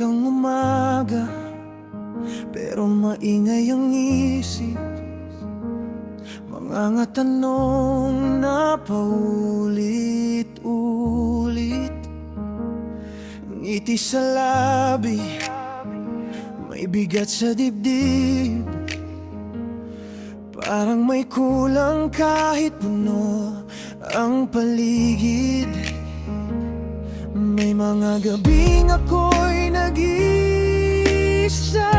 kang umaga, pero maingay ang isip. Mga tanong na paulit-ulit. Ngiti sa labi, may bigat sa dibdib. Parang may kulang kahit puno ang paligid. May mga gabing ako'y nag-iisa,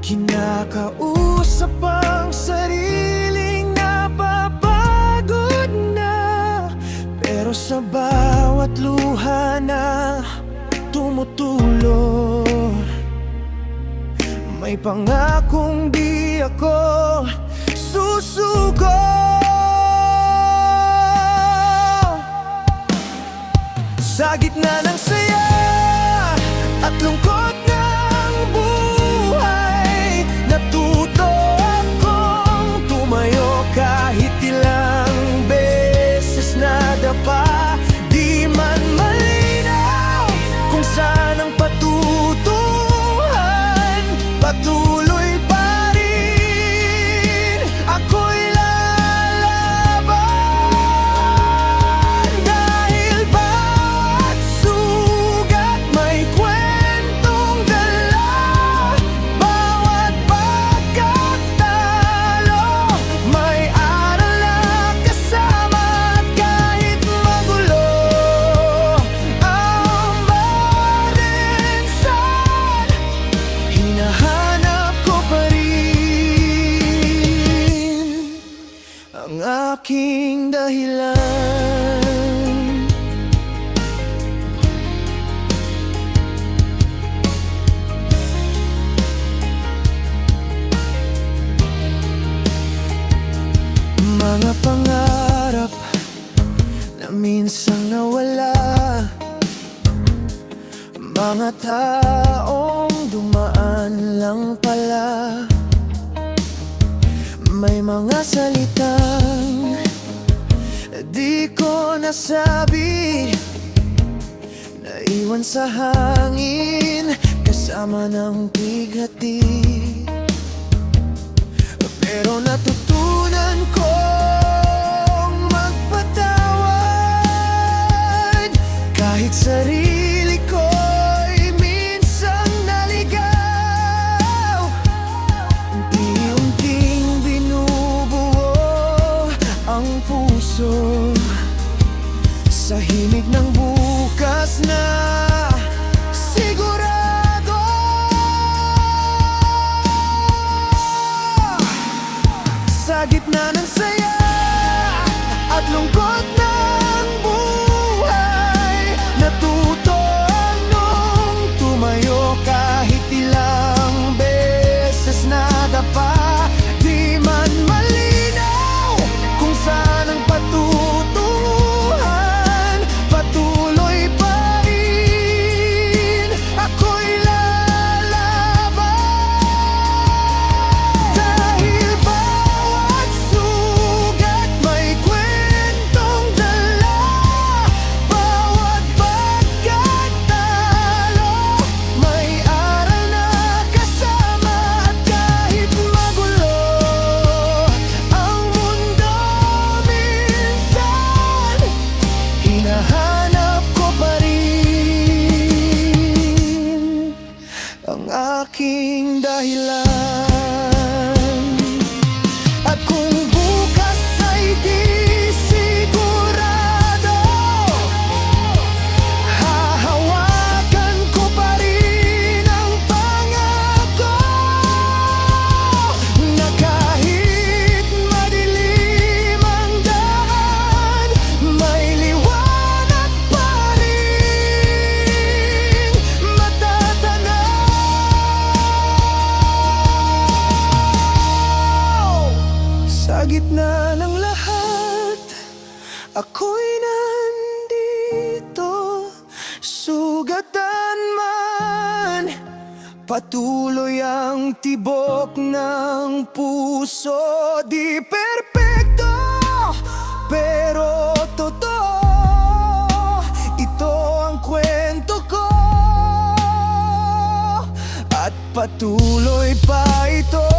kinakausap ang sariling napapagod na. Pero sa bawat luha na tumutulo, may pangakong di ako susuko. Sa gitna ng saya at lungkot ng buhay, natuto akong tumayo kahit ilang beses nadapa. Di man malinaw kung saan ang patutunguhan, patuloy pa rin ako'y lalaban. Dahil bawat sugat may kwentong dala, bawat pagkatalo may aral na kasama. At kahit magulo ang marinsan, hinahanap ko pa rin ang aking dahilan. Mga pangarap na minsan nawala, mga taong dumaan lang pala. May mga salitang di ko nasabi, naiwan sa hangin kasama ng bighati. Pero natutunan kong magpatawad kahit sarili ko'y minsan naligaw. Unti-unting binubuo ang puso sa himig ng bukas na sigurado. Sa gitna ng saya at lungkot ng buhay, natuto akong tumayo kahit ilang beses nadapa. Di man malinaw kung saan ang patutunguhan, patuloy pa rin ako'y lalaban. Dahil bawat sugat may kwentong dala, bawat pagkatalo may aral na kasama. At kahit magulo ang mundo minsan, hinahanap ko pa rin ang aking dahilan. At kung bukas ay di sigurado, hahawakan ko pa rin ang pangako na kahit madilim ang daan, may liwanag pa rin matatanaw. Sa gitna ng lahat, ako'y nandito. Sugatan man, patuloy ang tibok ng puso. Di perpekto, pero totoo. Ito ang kwento ko. Patuloy pa ito